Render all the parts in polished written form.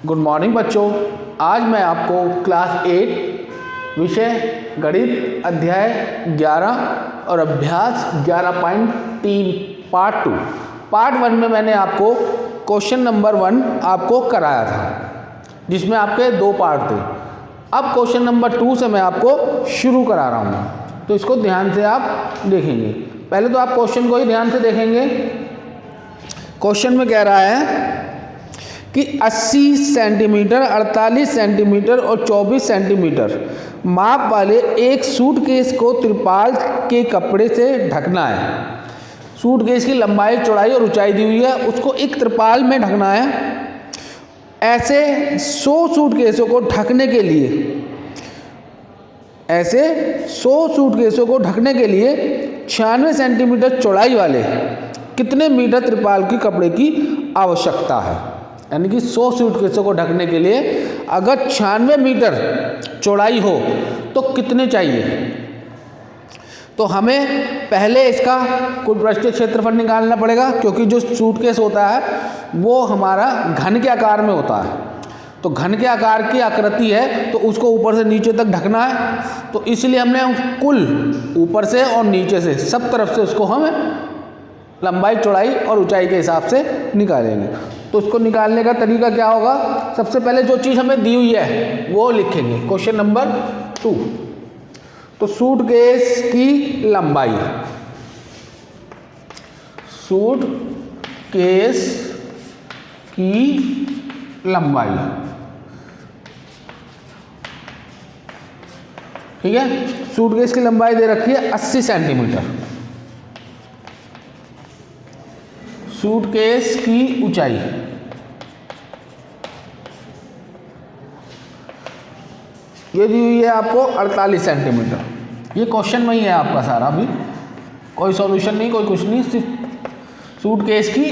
Good morning बच्चों। आज मैं आपको क्लास 8 विषय गणित अध्याय 11 और अभ्यास 11.3 पार्ट 1 में मैंने आपको क्वेश्चन नंबर 1 आपको कराया था, जिसमें आपके 2 पार्ट थे। अब क्वेश्चन नंबर 2 से मैं आपको शुरू करा रहा हूँ, तो इसको ध्यान से आप देखेंगे। पहले तो आप क्वेश्चन को ही ध्यान से देखेंगे। क्वेश्चन में कह रहा है कि 80 सेंटीमीटर, 48 सेंटीमीटर और 24 सेंटीमीटर माप वाले एक सूटकेस को तिरपाल के कपड़े से ढकना है। सूटकेस की लंबाई, चौड़ाई और ऊंचाई दी हुई है, उसको एक तिरपाल में ढकना है। ऐसे 100 सूटकेसों को ढकने के लिए 96 सेंटीमीटर चौड़ाई वाले कितने मीटर तिरपाल की कपड़े की आवश्यकता है। यानी कि 100 सूटकेसों को ढकने के लिए अगर 96 मीटर चौड़ाई हो तो कितने चाहिए। तो हमें पहले इसका कुल पृष्ठीय क्षेत्रफल निकालना पड़ेगा, क्योंकि जो सूटकेस होता है वो हमारा घन के आकार में होता है। तो घन के आकार की आकृति है, तो उसको ऊपर से नीचे तक ढकना है। तो इसलिए हमने कुल ऊपर से और नीचे से सब तरफ से उसको हम लंबाई, चौड़ाई और ऊंचाई के हिसाब से निकालेंगे। तो उसको निकालने का तरीका क्या होगा, सबसे पहले जो चीज़ हमें दी हुई है वो लिखेंगे। क्वेश्चन नंबर 2, तो सूटकेस की लंबाई, सूटकेस की लंबाई, ठीक है। सूटकेस की लंबाई दे रखी है 80 सेंटीमीटर। सूटकेस की ऊंचाई, ये दी हुई है आपको 48 सेंटीमीटर। ये क्वेश्चन में ही है आपका सारा, अभी कोई सॉल्यूशन नहीं, कोई कुछ नहीं, सिर्फ सूटकेस की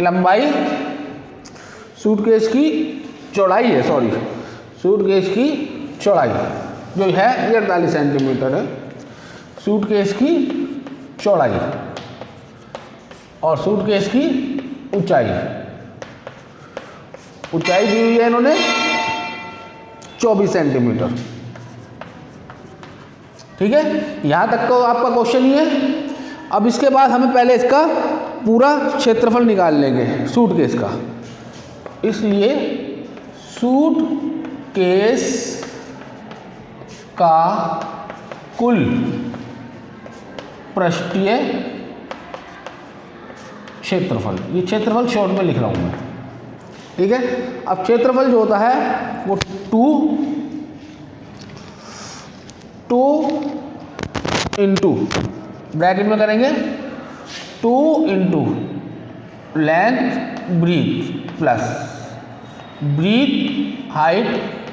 लंबाई, सूटकेस की चौड़ाई है, सूटकेस की चौड़ाई जो है ये 48 सेंटीमीटर है। सूटकेस की चौड़ाई और सूटकेस की ऊंचाई दी हुई है इन्होंने 24 सेंटीमीटर। ठीक है, यहां तक तो आपका क्वेश्चन ही है। अब इसके बाद हमें पहले इसका पूरा क्षेत्रफल निकाल लेंगे सूटकेस का। इसलिए सूटकेस का कुल पृष्ठीय क्षेत्रफल, ये क्षेत्रफल शॉर्ट में लिख रहा हूं मैं, ठीक है। अब क्षेत्रफल जो होता है वो 2 इंटू ब्रैकेट में करेंगे, 2 into length breadth plus breadth height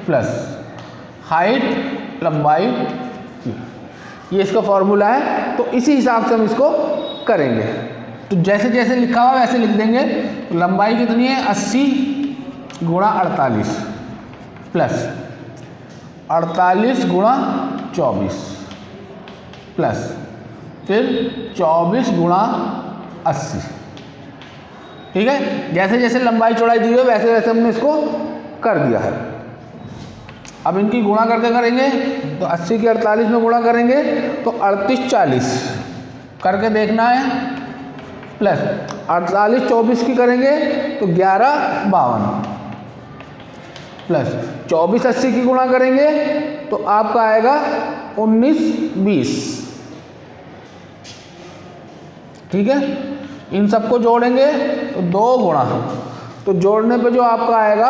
plus height लंबाई, ये इसका फॉर्मूला है। तो इसी हिसाब से हम इसको करेंगे। तो जैसे जैसे लिखा हुआ वैसे लिख देंगे। तो लंबाई कितनी है 80 गुणा 48 प्लस 48 गुणा 24 प्लस फिर 24 गुणा 80, ठीक है। जैसे जैसे लंबाई चौड़ाई दी है वैसे वैसे हमने इसको कर दिया है। अब इनकी गुणा करके करेंगे, तो 80 की 48 में गुणा करेंगे तो 38 40 करके देखना है, प्लस 48 24 की करेंगे तो 11 52 प्लस 24 80 की गुणा करेंगे तो आपका आएगा 19 20, ठीक है। इन सबको जोड़ेंगे तो 2 गुणा, तो जोड़ने पे जो आपका आएगा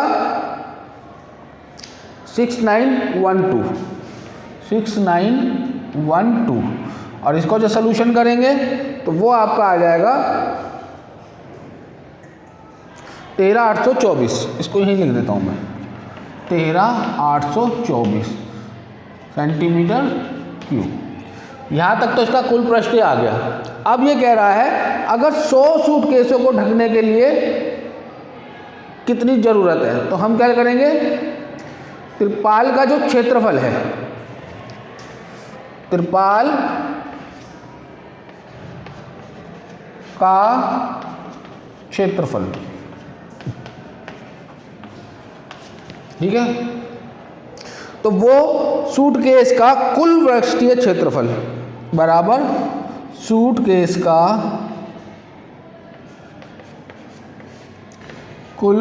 6912 और इसको जो सॉल्यूशन करेंगे तो वो आपका आ जाएगा 13824। इसको यहीं लिख देता हूँ मैं, 13824 सेंटीमीटर क्यूब। यहाँ तक तो इसका कुल पृष्ठीय आ गया। अब ये कह रहा है अगर 100 सूटकेसों को ढकने के लिए कितनी ज़रूरत है, तो हम क्या करेंगे, तिरपाल का जो क्षेत्रफल है, तिरपाल का क्षेत्रफल ठीक है। तो वो सूटकेस का कुल पृष्ठीय क्षेत्रफल बराबर सूटकेस का कुल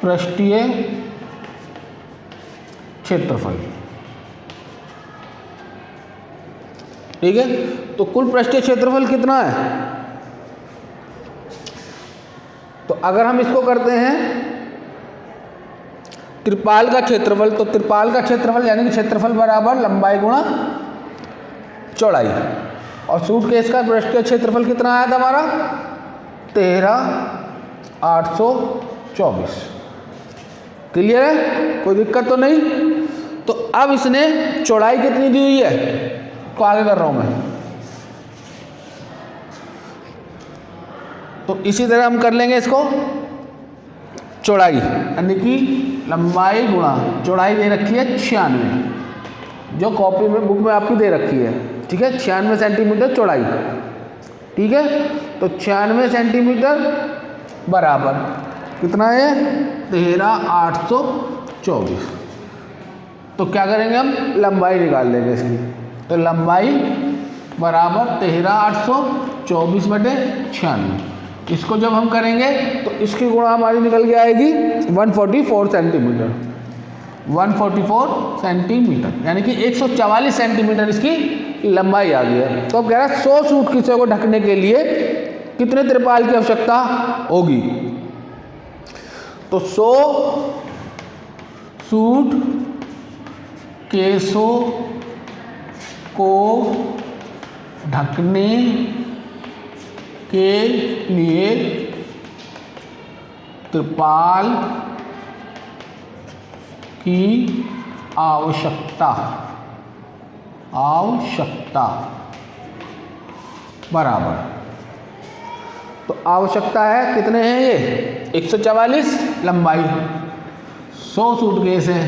पृष्ठीय क्षेत्रफल। ठीक है, तो कुल पृष्ठीय क्षेत्रफल कितना है? तो अगर हम इसको करते हैं त्रिपाल का क्षेत्रफल, तो त्रिपाल का क्षेत्रफल यानी कि क्षेत्रफल बराबर लंबाई गुणा चौड़ाई, और सूटकेस का पृष्ठीय क्षेत्रफल कितना आया था हमारा? 13,824। क्लियर है? कोई दिक्कत तो नहीं? तो अब इसने चौड़ाई कितनी दी हुई है तो आगे कर रहा हूं मैं। तो इसी तरह हम कर लेंगे इसको चौड़ाई, यानी कि लंबाई गुणा चौड़ाई दे रखी है 96, जो कॉपी में बुक में आपकी दे रखी है। ठीक है, 96 सेंटीमीटर चौड़ाई। ठीक है, तो 96 सेंटीमीटर बराबर कितना है? 13,824। तो क्या करेंगे हम? लंबाई निकाल लेंगे इसकी। तो लंबाई बराबर 13,824 बटे 96। इसको जब हम करेंगे तो इसकी गुणा हमारी निकल के आएगी 144 सेंटीमीटर। 144 सेंटीमीटर यानी कि 144 सेंटीमीटर इसकी लंबाई आ गई है। तो अब कह रहा है 100 सूटकेसों को ढकने के लिए कितने त्रिपाल की आवश्यकता होगी? तो 100 सूटकेसों को ढकने के लिए त्रिपाल की आवश्यकता बराबर, तो आवश्यकता है कितने हैं ये? 144 लंबाई, 100 सूटकेस है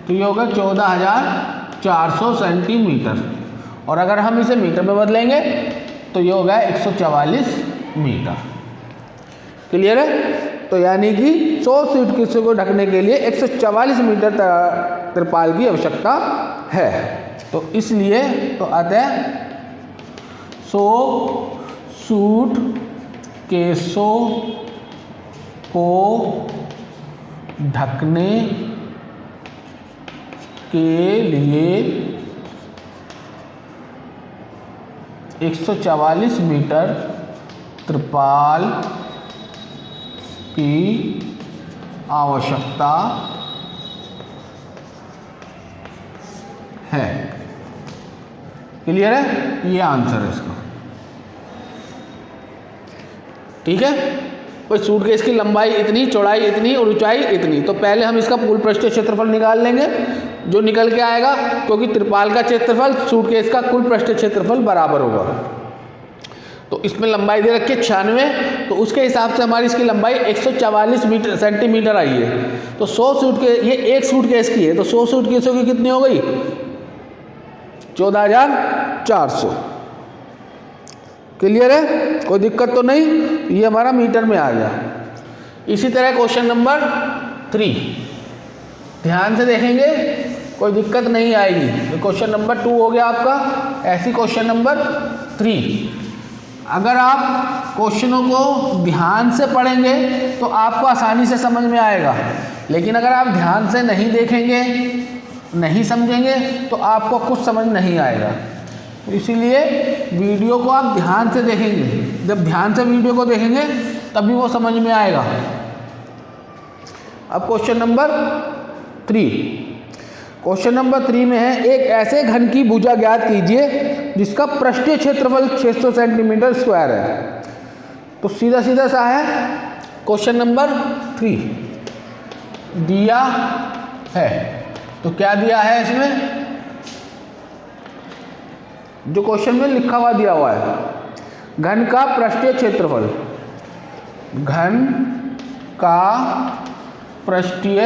तो ये होगा 14,400 सेंटीमीटर, और अगर हम इसे मीटर में बदलेंगे तो ये होगा 144 मीटर। क्लियर है? तो यानी कि 100 सूटकेसों को ढकने के लिए 144 मीटर त्रिपाल की आवश्यकता है। तो इसलिए तो अतः 100 सूटकेसों को ढकने के लिए 144 मीटर त्रिपाल की आवश्यकता है। क्लियर है? ये आंसर है इसका। ठीक है, कोई सूटकेस की लंबाई इतनी, चौड़ाई इतनी और ऊंचाई इतनी, तो पहले हम इसका कुल पृष्ठीय क्षेत्रफल निकाल लेंगे, जो निकल के आएगा, क्योंकि त्रिपाल का क्षेत्रफल सूटकेस का कुल पृष्ठीय क्षेत्रफल बराबर होगा। तो इसमें लंबाई दे रखी है 96, तो उसके हिसाब से हमारी इसकी लंबाई 144 मीटर सेंटीमीटर आई है। तो 100 सूटकेस, ये एक सूटकेस की है, तो 100 सूटकेसों की कितनी हो गई? 14,400। क्लियर है? कोई दिक्कत तो नहीं? ये हमारा मीटर में आ गया। इसी तरह क्वेश्चन नंबर 3 ध्यान से देखेंगे, कोई दिक्कत नहीं आएगी। तो क्वेश्चन नंबर 2 हो गया आपका। ऐसी क्वेश्चन नंबर 3, अगर आप क्वेश्चनों को ध्यान से पढ़ेंगे तो आपको आसानी से समझ में आएगा, लेकिन अगर आप ध्यान से नहीं देखेंगे, नहीं समझेंगे, तो आपको कुछ समझ नहीं आएगा। तो इसीलिए वीडियो को आप ध्यान से देखेंगे। जब ध्यान से वीडियो को देखेंगे तभी वो समझ में आएगा। अब क्वेश्चन नंबर 3, क्वेश्चन नंबर 3 में है, एक ऐसे घन की भुजा ज्ञात कीजिए जिसका पृष्ठीय क्षेत्रफल 600 सेंटीमीटर स्क्वायर है। तो सीधा सीधा सा है, क्वेश्चन नंबर 3 दिया है, तो क्या दिया है इसमें? जो क्वेश्चन में लिखा हुआ दिया हुआ है, घन का पृष्ठीय क्षेत्रफल, घन का पृष्ठीय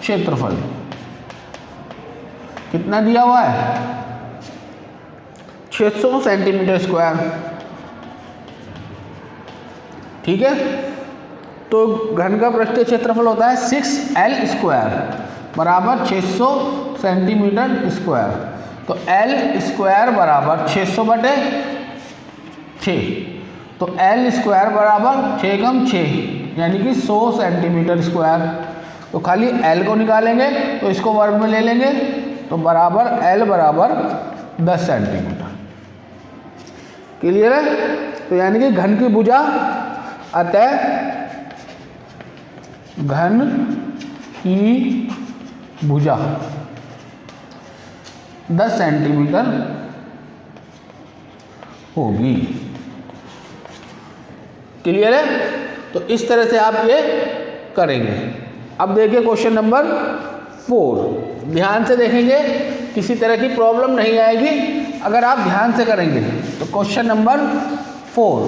क्षेत्रफल कितना दिया हुआ है? 600 सेंटीमीटर स्क्वायर। ठीक है, तो घन का पृष्ठीय क्षेत्रफल होता है 6L² बराबर 600 सेंटीमीटर स्क्वायर। तो L² बराबर 600 बटे 6, तो L² बराबर 6 कम 6 यानी कि 100 सेंटीमीटर स्क्वायर। तो खाली L को निकालेंगे तो इसको वर्ग में ले लेंगे, तो बराबर L बराबर 10 सेंटीमीटर। क्लियर है? तो यानी कि घन की भुजा, अतः घन की भुजा 10 सेंटीमीटर होगी। क्लियर है? तो इस तरह से आप ये करेंगे। अब देखिए क्वेश्चन नंबर 4, ध्यान से देखेंगे, किसी तरह की प्रॉब्लम नहीं आएगी अगर आप ध्यान से करेंगे। तो क्वेश्चन नंबर 4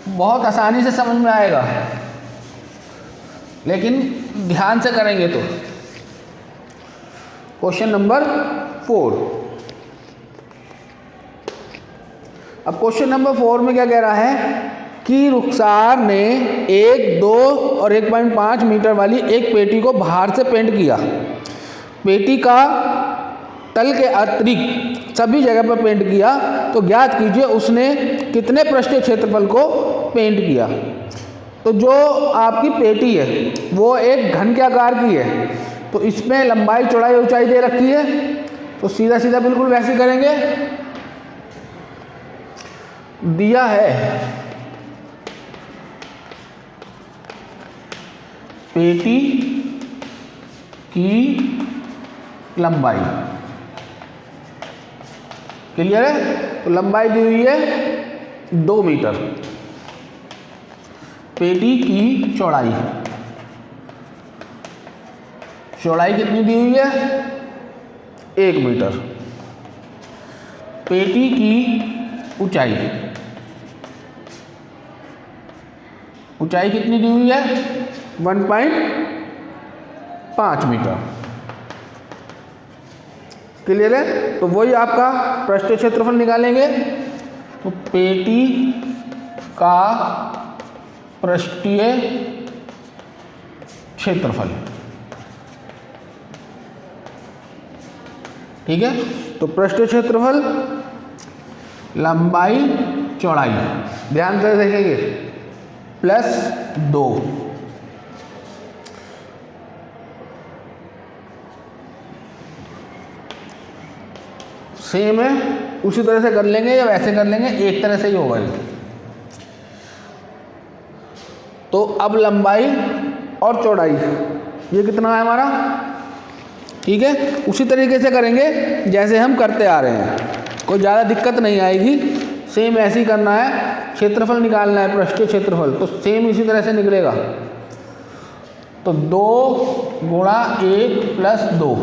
बहुत आसानी से समझ में आएगा, लेकिन ध्यान से करेंगे तो। क्वेश्चन नंबर 4, अब क्वेश्चन नंबर 4 में क्या कह रहा है कि रुखसार ने 1, 2 और 1.5 मीटर वाली एक पेटी को बाहर से पेंट किया। पेटी का तल के अतिरिक्त सभी जगह पर पेंट किया, तो ज्ञात कीजिए उसने कितने पृष्ठीय क्षेत्रफल को पेंट किया। तो जो आपकी पेटी है वो एक घन के आकार की है, तो इसमें लंबाई चौड़ाई ऊंचाई दे रखी है, तो सीधा सीधा बिल्कुल वैसे करेंगे। दिया है पेटी की लंबाई, क्लियर है? तो लंबाई दी हुई है 2 मीटर, पेटी की चौड़ाई, चौड़ाई कितनी दी हुई है 1 मीटर, पेटी की ऊंचाई, ऊंचाई कितनी दी हुई है 1.5 मीटर। क्लियर है? तो वही आपका पृष्ठीय क्षेत्रफल निकालेंगे। तो पेटी का पृष्ठीय क्षेत्रफल, ठीक है? तो पृष्ठीय क्षेत्रफल, लंबाई चौड़ाई, ध्यान से देखेंगे, +2, सेम है, उसी तरह से कर लेंगे या वैसे कर लेंगे, एक तरह से ही होगा ये। तो अब लंबाई और चौड़ाई ये कितना है हमारा, ठीक है? उसी तरीके से करेंगे जैसे हम करते आ रहे हैं, कोई ज़्यादा दिक्कत नहीं आएगी। सेम ऐसे ही करना है, क्षेत्रफल निकालना है पृष्ठीय क्षेत्रफल, तो सेम इसी तरह से निकलेगा। तो 2 गुणा 1 + 2,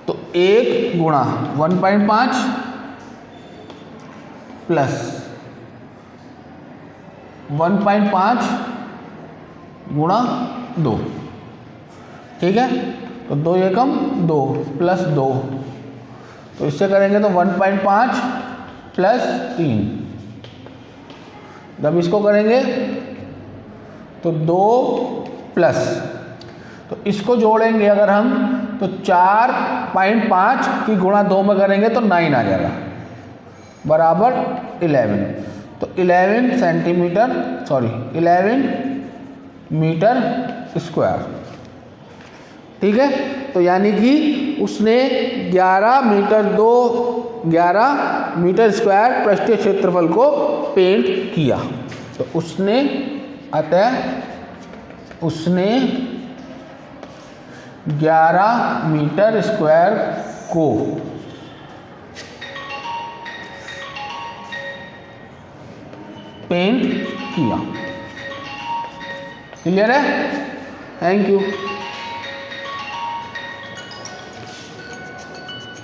तो 1 गुणा 1.5 प्लस 1.5 गुणा 2, ठीक है? तो 2 एकम 2 + 2, तो इससे करेंगे तो 1.5 + 3, जब इसको करेंगे तो 2 प्लस, तो इसको जोड़ेंगे अगर हम तो 4.5 की गुणा 2 में करेंगे तो 9 आ जाएगा, बराबर 11। तो 11 सेंटीमीटर, सॉरी 11 मीटर स्क्वायर, ठीक है? तो यानी कि उसने 11 मीटर स्क्वायर पृष्ठीय क्षेत्रफल को पेंट किया। तो उसने, अतः उसने 11 मीटर स्क्वायर को पेंट किया। क्लियर है? Thank you.